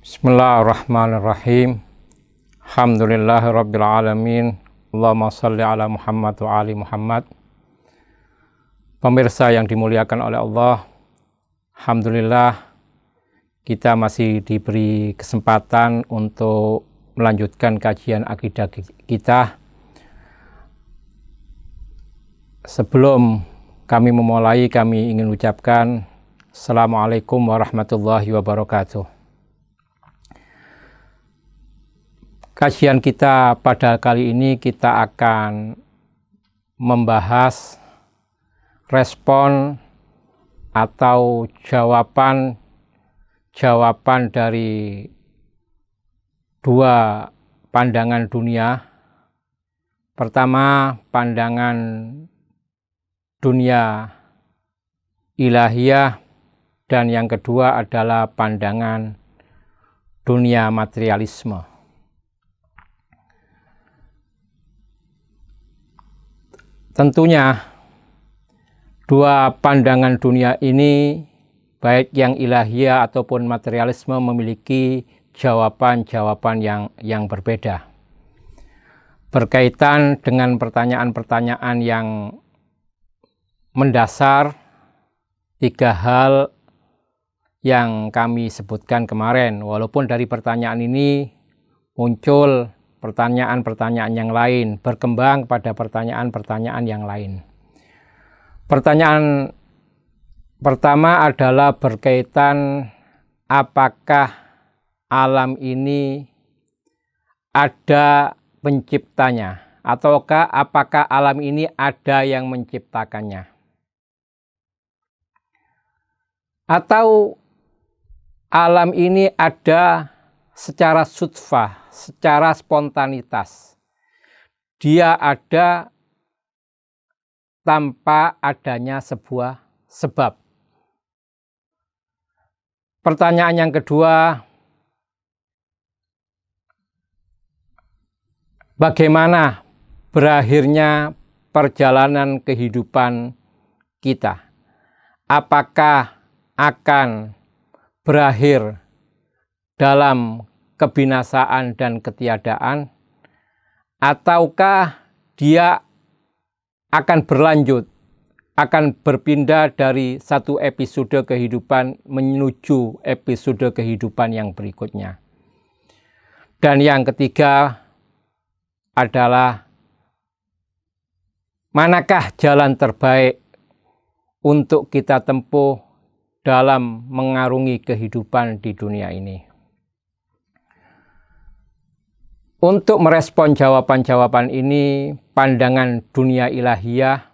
Bismillahirrahmanirrahim. Alhamdulillahirabbil alamin. Allahumma shalli ala Muhammad wa ali Muhammad. Pemirsa yang dimuliakan oleh Allah, alhamdulillah kita masih diberi kesempatan untuk melanjutkan kajian akidah kita. Sebelum kami memulai, kami ingin ucapkan Assalamualaikum warahmatullahi wabarakatuh. Kajian kita pada kali ini kita akan membahas respon atau jawaban dari dua pandangan dunia. Pertama, pandangan dunia ilahiyah, dan yang kedua adalah pandangan dunia materialisme. Tentunya dua pandangan dunia ini, baik yang ilahiyah ataupun materialisme, memiliki jawaban-jawaban yang berbeda. Berkaitan dengan pertanyaan-pertanyaan yang mendasar, tiga hal yang kami sebutkan kemarin. Walaupun dari pertanyaan ini muncul pertanyaan-pertanyaan yang lain, berkembang pada pertanyaan-pertanyaan yang lain. Pertanyaan pertama adalah berkaitan apakah alam ini ada penciptanya, ataukah apakah alam ini ada yang menciptakannya, atau alam ini ada secara sudfah, secara spontanitas. Dia ada tanpa adanya sebuah sebab. Pertanyaan yang kedua, bagaimana berakhirnya perjalanan kehidupan kita? Apakah akan berakhir dalam kebinasaan dan ketiadaan, ataukah dia akan berlanjut, akan berpindah dari satu episode kehidupan menuju episode kehidupan yang berikutnya. Dan yang ketiga adalah manakah jalan terbaik untuk kita tempuh dalam mengarungi kehidupan di dunia ini. Untuk merespon jawaban-jawaban ini, pandangan dunia ilahiyah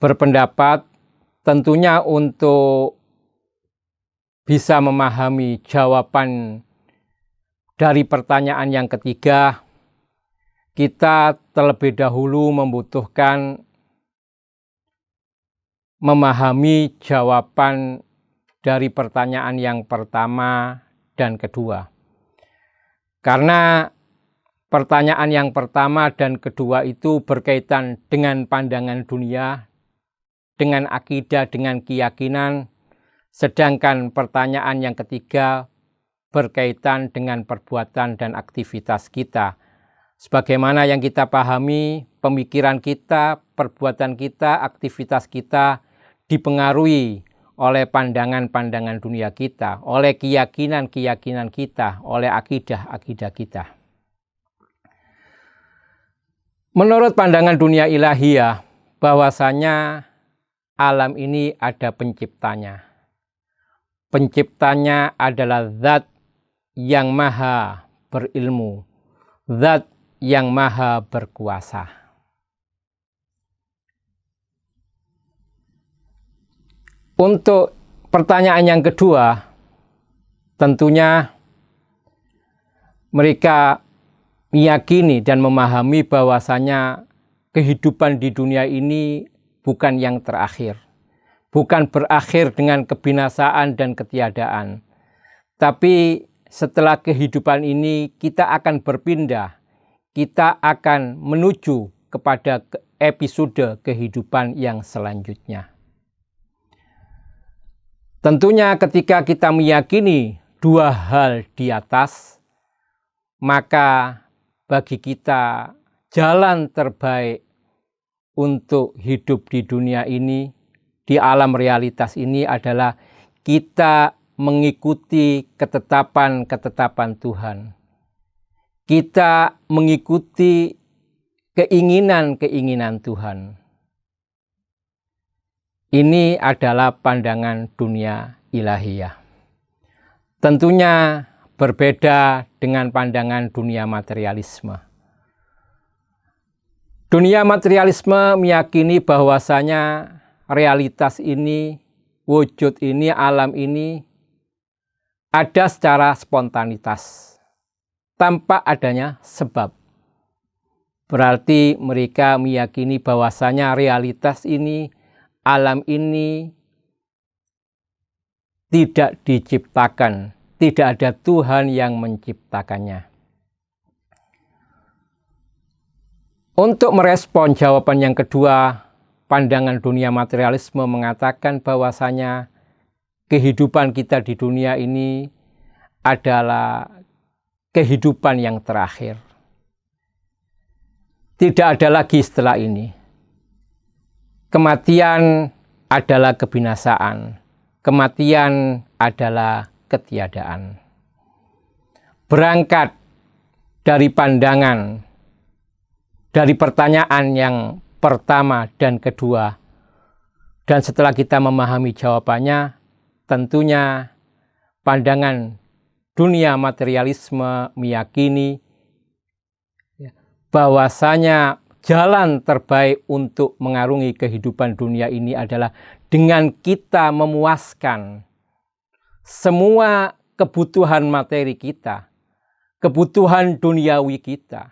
berpendapat tentunya untuk bisa memahami jawaban dari pertanyaan yang ketiga, kita terlebih dahulu membutuhkan memahami jawaban dari pertanyaan yang pertama dan kedua. Karena pertanyaan yang pertama dan kedua itu berkaitan dengan pandangan dunia, dengan akidah, dengan keyakinan, sedangkan pertanyaan yang ketiga berkaitan dengan perbuatan dan aktivitas kita. Sebagaimana yang kita pahami, pemikiran kita, perbuatan kita, aktivitas kita dipengaruhi oleh pandangan-pandangan dunia kita, oleh keyakinan-keyakinan kita, oleh akidah-akidah kita. Menurut pandangan dunia ilahiyah, bahwasanya alam ini ada penciptanya. Penciptanya adalah zat yang maha berilmu, zat yang maha berkuasa. Untuk pertanyaan yang kedua, tentunya mereka meyakini dan memahami bahwasanya kehidupan di dunia ini bukan yang terakhir. Bukan berakhir dengan kebinasaan dan ketiadaan. Tapi setelah kehidupan ini kita akan berpindah. Kita akan menuju kepada episode kehidupan yang selanjutnya. Tentunya ketika kita meyakini dua hal di atas, maka bagi kita jalan terbaik untuk hidup di dunia ini, di alam realitas ini adalah kita mengikuti ketetapan-ketetapan Tuhan. Kita mengikuti keinginan-keinginan Tuhan. Ini adalah pandangan dunia ilahiyah. Tentunya berbeda dengan pandangan dunia materialisme. Dunia materialisme meyakini bahwasanya realitas ini, wujud ini, alam ini ada secara spontanitas, tanpa adanya sebab. Berarti mereka meyakini bahwasanya realitas ini, alam ini tidak diciptakan, tidak ada Tuhan yang menciptakannya. Untuk merespon jawaban yang kedua, pandangan dunia materialisme mengatakan bahwasanya kehidupan kita di dunia ini adalah kehidupan yang terakhir. Tidak ada lagi setelah ini. Kematian adalah kebinasaan. Kematian adalah ketiadaan. Berangkat dari pandangan, dari pertanyaan yang pertama dan kedua, dan setelah kita memahami jawabannya, tentunya pandangan dunia materialisme meyakini bahwasanya jalan terbaik untuk mengarungi kehidupan dunia ini adalah dengan kita memuaskan semua kebutuhan materi kita, kebutuhan duniawi kita.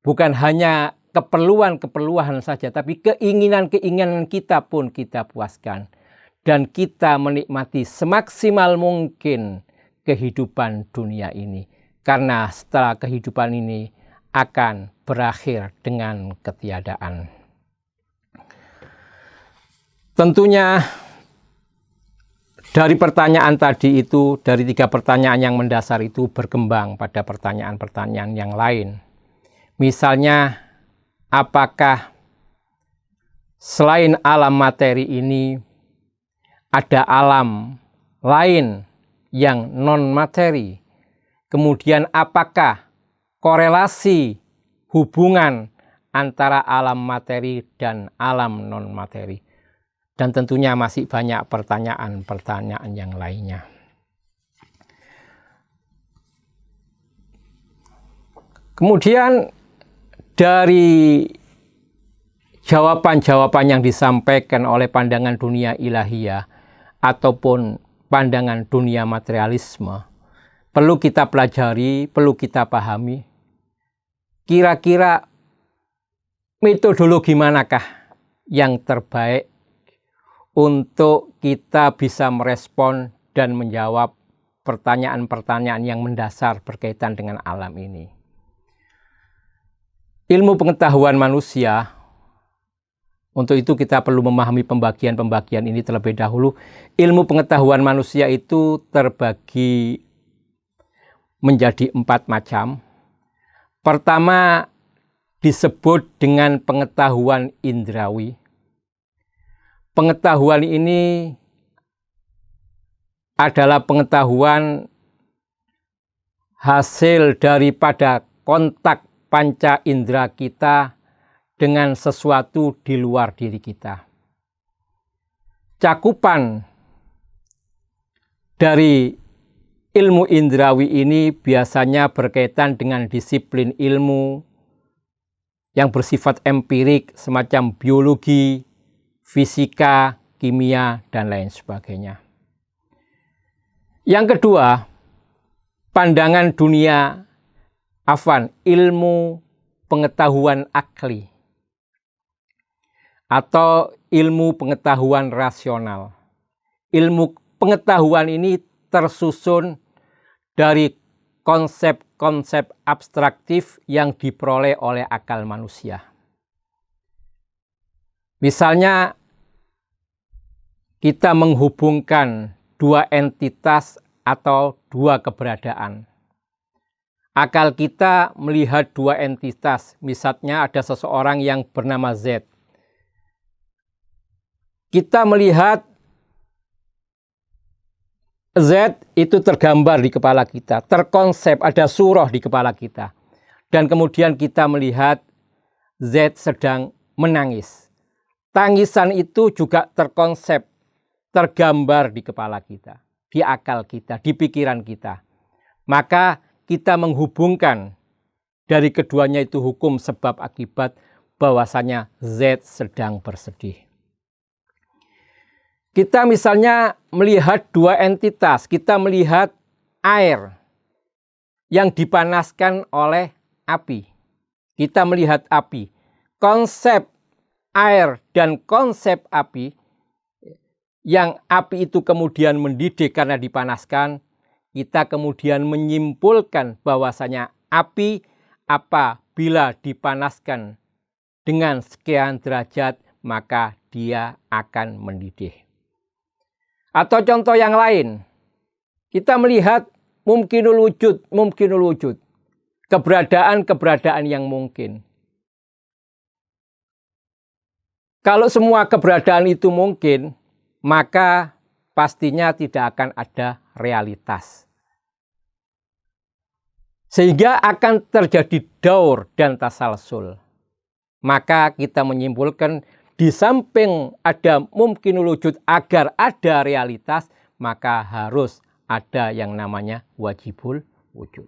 Bukan hanya keperluan-keperluan saja, tapi keinginan-keinginan kita pun kita puaskan. Dan kita menikmati semaksimal mungkin kehidupan dunia ini. Karena setelah kehidupan ini akan berakhir dengan ketiadaan. Tentunya dari pertanyaan tadi itu, dari 3 pertanyaan yang mendasar itu berkembang pada pertanyaan-pertanyaan yang lain. Misalnya, apakah selain alam materi ini ada alam lain yang non-materi? Kemudian apakah korelasi hubungan antara alam materi dan alam non-materi? Dan tentunya masih banyak pertanyaan-pertanyaan yang lainnya. Kemudian dari jawaban-jawaban yang disampaikan oleh pandangan dunia ilahiyah ataupun pandangan dunia materialisme, perlu kita pelajari, perlu kita pahami, kira-kira metodologi manakah yang terbaik untuk kita bisa merespon dan menjawab pertanyaan-pertanyaan yang mendasar berkaitan dengan alam ini. Ilmu pengetahuan manusia, untuk itu kita perlu memahami pembagian-pembagian ini terlebih dahulu. Ilmu pengetahuan manusia itu terbagi menjadi 4 macam. Pertama disebut dengan pengetahuan indrawi. Pengetahuan ini adalah pengetahuan hasil daripada kontak panca indera kita dengan sesuatu di luar diri kita. Cakupan dari ilmu indrawi ini biasanya berkaitan dengan disiplin ilmu yang bersifat empirik semacam biologi, fisika, kimia, dan lain sebagainya. Yang kedua, pandangan dunia ilmu pengetahuan akli atau ilmu pengetahuan rasional. Ilmu pengetahuan ini tersusun dari konsep-konsep abstraktif yang diperoleh oleh akal manusia. Misalnya, kita menghubungkan 2 entitas atau dua keberadaan. Akal kita melihat dua entitas, misalnya ada seseorang yang bernama Z. Kita melihat Z itu tergambar di kepala kita, terkonsep, ada surah di kepala kita. Dan kemudian kita melihat Z sedang menangis. Tangisan itu juga terkonsep, tergambar di kepala kita, di akal kita, di pikiran kita. Maka kita menghubungkan dari keduanya itu hukum sebab akibat, bahwasanya Z sedang bersedih. Kita misalnya melihat dua entitas, kita melihat air yang dipanaskan oleh api. Kita melihat api. Konsep air dan konsep api, yang api itu kemudian mendidih karena dipanaskan, kita kemudian menyimpulkan bahwasanya api apabila dipanaskan dengan sekian derajat, maka dia akan mendidih. Atau contoh yang lain, kita melihat mungkinul wujud, keberadaan yang mungkin. Kalau semua keberadaan itu mungkin, maka pastinya tidak akan ada realitas. Sehingga akan terjadi daur dan tasalsul. Maka kita menyimpulkan di samping ada mungkinul wujud agar ada realitas, maka harus ada yang namanya wajibul wujud.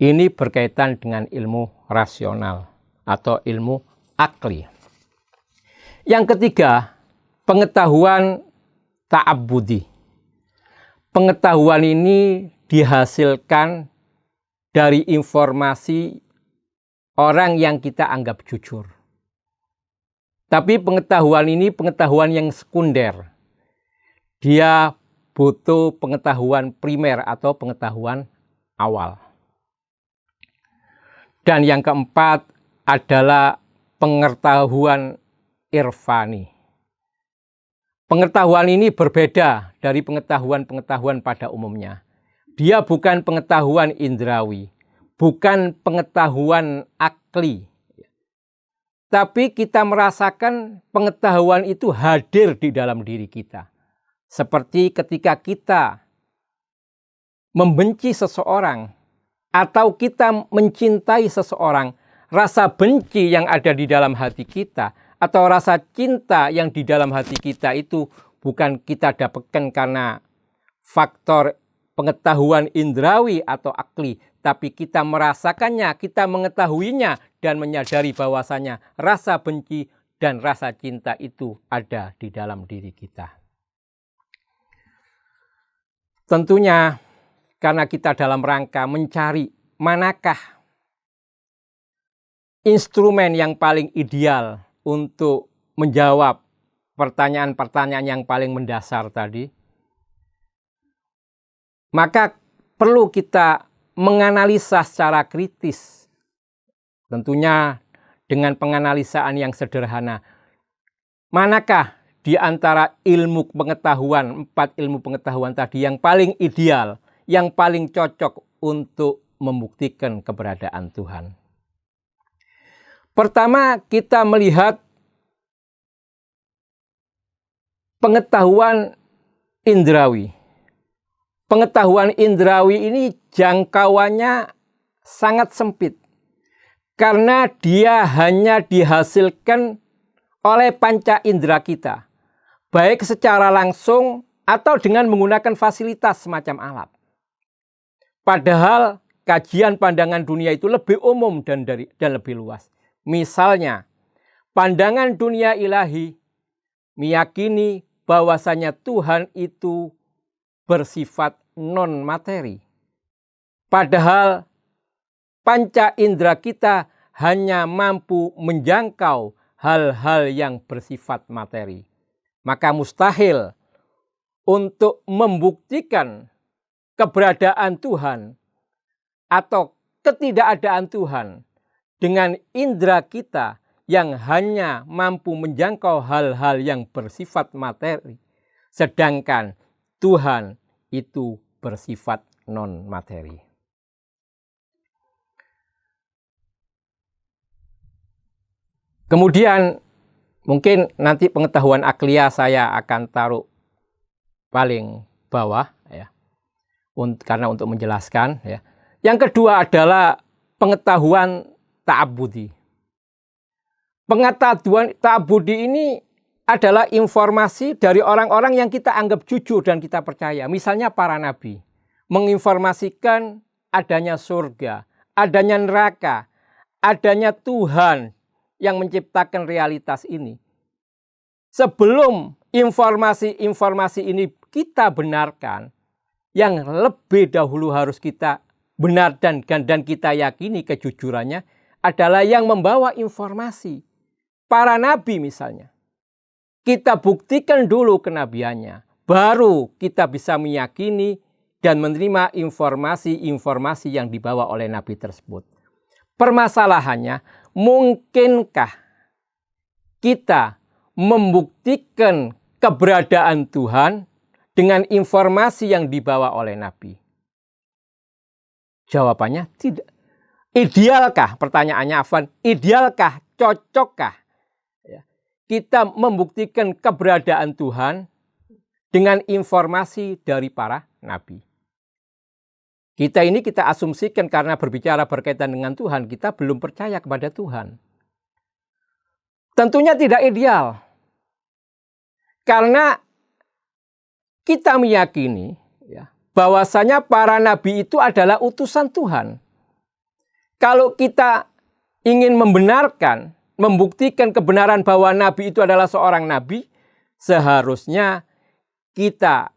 Ini berkaitan dengan ilmu rasional atau ilmu akli. Yang ketiga, pengetahuan ta'abbudi. Pengetahuan ini dihasilkan dari informasi orang yang kita anggap jujur. Tapi pengetahuan ini pengetahuan yang sekunder. Dia butuh pengetahuan primer atau pengetahuan awal. Dan yang keempat adalah pengetahuan irfani. Pengetahuan ini berbeda dari pengetahuan-pengetahuan pada umumnya. Dia bukan pengetahuan indrawi, bukan pengetahuan akli. Tapi kita merasakan pengetahuan itu hadir di dalam diri kita. Seperti ketika kita membenci seseorang atau kita mencintai seseorang, rasa benci yang ada di dalam hati kita atau rasa cinta yang di dalam hati kita itu bukan kita dapatkan karena faktor pengetahuan indrawi atau akli, tapi kita merasakannya, kita mengetahuinya dan menyadari bahwasanya rasa benci dan rasa cinta itu ada di dalam diri kita. Tentunya karena kita dalam rangka mencari manakah instrumen yang paling ideal untuk menjawab pertanyaan-pertanyaan yang paling mendasar tadi, maka perlu kita menganalisa secara kritis. Tentunya dengan penganalisaan yang sederhana. Manakah di antara ilmu pengetahuan, 4 ilmu pengetahuan tadi yang paling ideal, yang paling cocok untuk membuktikan keberadaan Tuhan? Pertama, kita melihat pengetahuan indrawi. Pengetahuan indrawi ini jangkauannya sangat sempit. Karena dia hanya dihasilkan oleh panca indera kita. Baik secara langsung atau dengan menggunakan fasilitas semacam alat. Padahal kajian pandangan dunia itu lebih umum dan lebih luas. Misalnya, pandangan dunia ilahi meyakini bahwasanya Tuhan itu bersifat non-materi. Padahal panca indera kita hanya mampu menjangkau hal-hal yang bersifat materi. Maka mustahil untuk membuktikan keberadaan Tuhan atau ketidakadaan Tuhan dengan indera kita yang hanya mampu menjangkau hal-hal yang bersifat materi. Sedangkan Tuhan itu bersifat non-materi. Kemudian mungkin nanti pengetahuan akliyah saya akan taruh paling bawah ya, karena untuk menjelaskan ya. Yang kedua adalah pengetahuan ta'abudi. Pengetahuan ta'abudi ini adalah informasi dari orang-orang yang kita anggap jujur dan kita percaya. Misalnya para nabi menginformasikan adanya surga, adanya neraka, adanya Tuhan yang menciptakan realitas ini. Sebelum informasi-informasi ini kita benarkan, yang lebih dahulu harus kita benarkan dan kita yakini kejujurannya adalah yang membawa informasi. Para nabi misalnya. Kita buktikan dulu kenabiannya. Baru kita bisa meyakini dan menerima informasi-informasi yang dibawa oleh nabi tersebut. Permasalahannya, mungkinkah kita membuktikan keberadaan Tuhan dengan informasi yang dibawa oleh nabi? Jawabannya tidak. Idealkah? Pertanyaannya Afwan, idealkah? Cocokkah? Kita membuktikan keberadaan Tuhan dengan informasi dari para nabi. Kita asumsikan karena berbicara berkaitan dengan Tuhan, kita belum percaya kepada Tuhan. Tentunya tidak ideal. Karena kita meyakini ya, bahwasanya para nabi itu adalah utusan Tuhan. Kalau kita ingin membenarkan, membuktikan kebenaran bahwa nabi itu adalah seorang nabi, seharusnya kita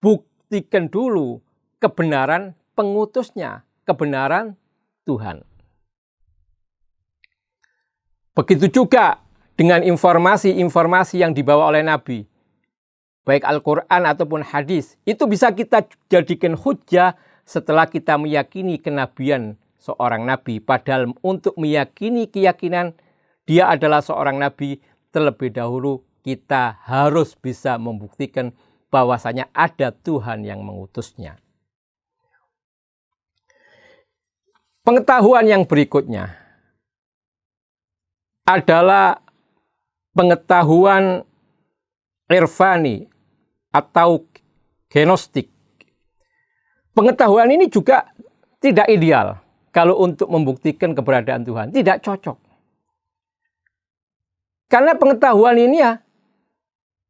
buktikan dulu kebenaran pengutusnya, kebenaran Tuhan. Begitu juga dengan informasi-informasi yang dibawa oleh nabi, baik Al-Quran ataupun hadis, itu bisa kita jadikan hujjah setelah kita meyakini kenabian seorang nabi. Padahal untuk meyakini keyakinan dia adalah seorang nabi, terlebih dahulu kita harus bisa membuktikan bahwasanya ada Tuhan yang mengutusnya. Pengetahuan yang berikutnya adalah pengetahuan irfani atau gnostik. Pengetahuan ini juga tidak ideal kalau untuk membuktikan keberadaan Tuhan, tidak cocok. Karena pengetahuan ini ya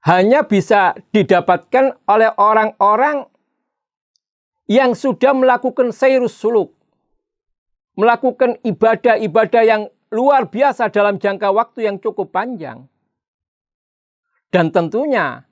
hanya bisa didapatkan oleh orang-orang yang sudah melakukan sairus suluk, melakukan ibadah-ibadah yang luar biasa dalam jangka waktu yang cukup panjang. Dan tentunya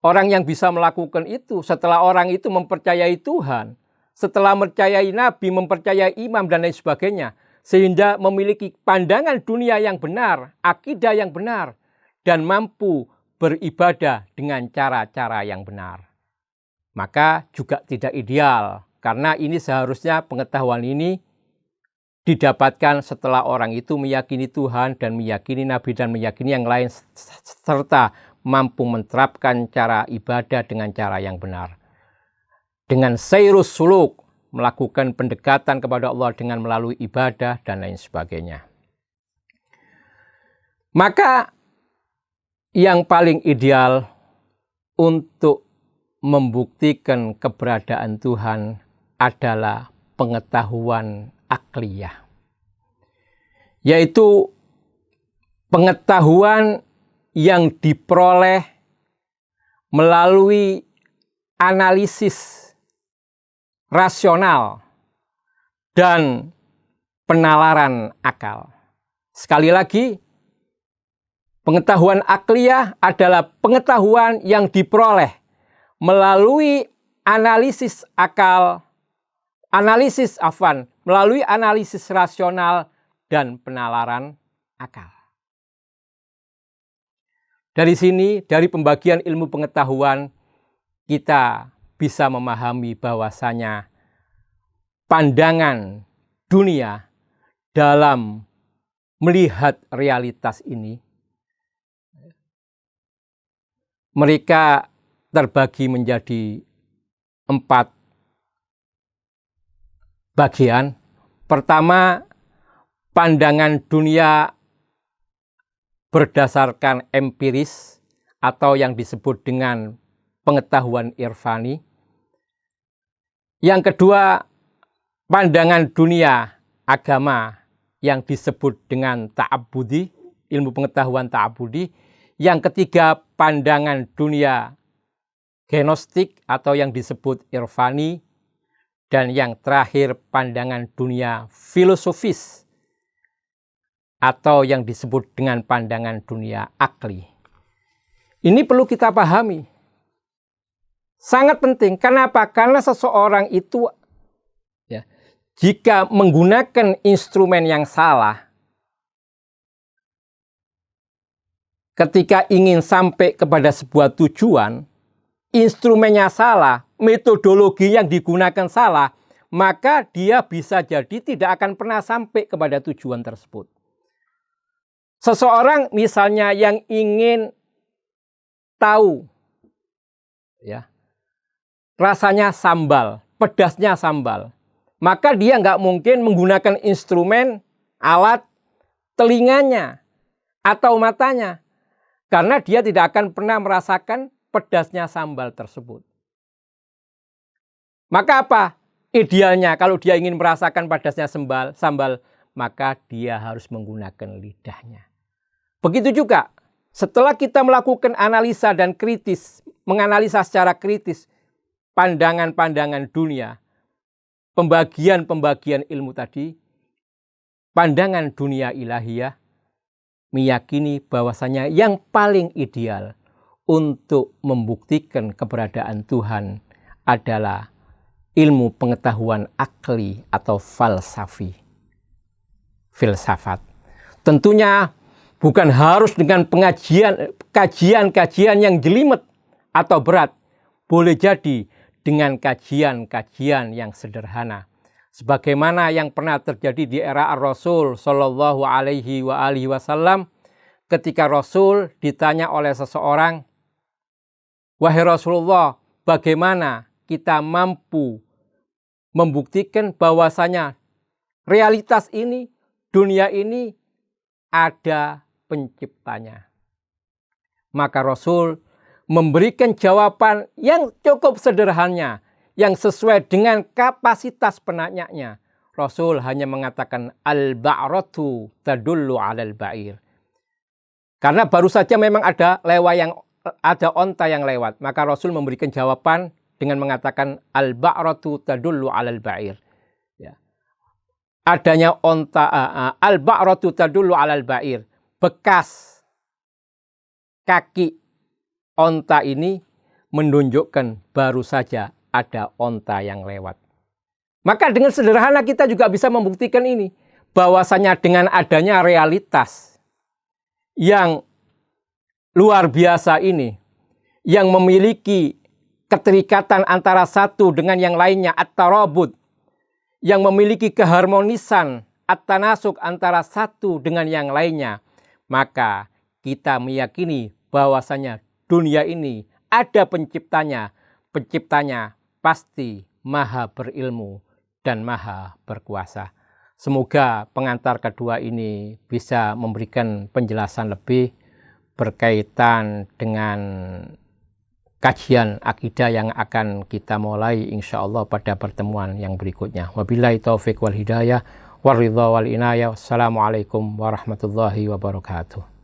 orang yang bisa melakukan itu setelah orang itu mempercayai Tuhan, setelah mempercayai nabi, mempercayai imam dan lain sebagainya, sehingga memiliki pandangan dunia yang benar, akidah yang benar, dan mampu beribadah dengan cara-cara yang benar. Maka juga tidak ideal, karena ini seharusnya pengetahuan ini didapatkan setelah orang itu meyakini Tuhan dan meyakini nabi dan meyakini yang lain, serta mampu menerapkan cara ibadah dengan cara yang benar. Dengan sairus suluk, melakukan pendekatan kepada Allah dengan melalui ibadah dan lain sebagainya. Maka yang paling ideal untuk membuktikan keberadaan Tuhan adalah pengetahuan akliyah. Yaitu pengetahuan yang diperoleh melalui analisis rasional dan penalaran akal. Sekali lagi, pengetahuan akliyah adalah pengetahuan yang diperoleh melalui analisis akal, melalui analisis rasional dan penalaran akal. Dari sini, dari pembagian ilmu pengetahuan, kita bisa memahami bahwasanya pandangan dunia dalam melihat realitas ini, mereka terbagi menjadi 4 bagian. Pertama, pandangan dunia berdasarkan empiris atau yang disebut dengan pengetahuan irfani. Yang kedua, pandangan dunia agama yang disebut dengan ta'abudi, ilmu pengetahuan ta'abudi. Yang ketiga, pandangan dunia gnostik atau yang disebut irfani. Dan yang terakhir, pandangan dunia filosofis atau yang disebut dengan pandangan dunia akli. Ini perlu kita pahami. Sangat penting. Kenapa? Karena seseorang itu jika menggunakan instrumen yang salah, ketika ingin sampai kepada sebuah tujuan, instrumennya salah, metodologi yang digunakan salah, maka dia bisa jadi tidak akan pernah sampai kepada tujuan tersebut. Seseorang misalnya yang ingin tahu rasanya sambal, pedasnya sambal, maka dia nggak mungkin menggunakan instrumen, alat, telinganya, atau matanya. Karena dia tidak akan pernah merasakan pedasnya sambal tersebut. Maka apa? Idealnya kalau dia ingin merasakan pedasnya sambal, maka dia harus menggunakan lidahnya. Begitu juga setelah kita melakukan analisa dan kritis, menganalisa secara kritis pandangan-pandangan dunia, pembagian-pembagian ilmu tadi, pandangan dunia ilahiyah meyakini bahwasanya yang paling ideal untuk membuktikan keberadaan Tuhan adalah ilmu pengetahuan akli atau filsafat. Tentunya bukan harus dengan kajian-kajian yang jelimet atau berat. Boleh jadi dengan kajian-kajian yang sederhana. Sebagaimana yang pernah terjadi di era Ar-Rasul Shallallahu Alaihi Wasallam, ketika Rasul ditanya oleh seseorang, "Wahai Rasulullah, bagaimana kita mampu membuktikan bahwasanya realitas ini, dunia ini ada penciptanya?" Maka Rasul memberikan jawaban yang cukup sederhana, yang sesuai dengan kapasitas penanyanya. Rasul hanya mengatakan al-ba'ratu tadullu 'alal ba'ir. Karena baru saja memang ada onta yang lewat, maka Rasul memberikan jawaban dengan mengatakan al-ba'ratu tadullu 'alal ba'ir. Adanya onta, al-ba'ratu tadullu 'alal ba'ir. Bekas kaki onta ini menunjukkan baru saja ada onta yang lewat. Maka dengan sederhana kita juga bisa membuktikan ini, bahwasanya dengan adanya realitas yang luar biasa ini, yang memiliki keterikatan antara satu dengan yang lainnya, at-tarabut, yang memiliki keharmonisan, at-tanasuk antara satu dengan yang lainnya, maka kita meyakini bahwasanya dunia ini ada penciptanya. Penciptanya pasti maha berilmu dan maha berkuasa. Semoga pengantar kedua ini bisa memberikan penjelasan lebih berkaitan dengan kajian akidah yang akan kita mulai insya Allah pada pertemuan yang berikutnya. Wabillahi taufiq wal hidayah, waridha wal inayah. Wassalamualaikum warahmatullahi wabarakatuh.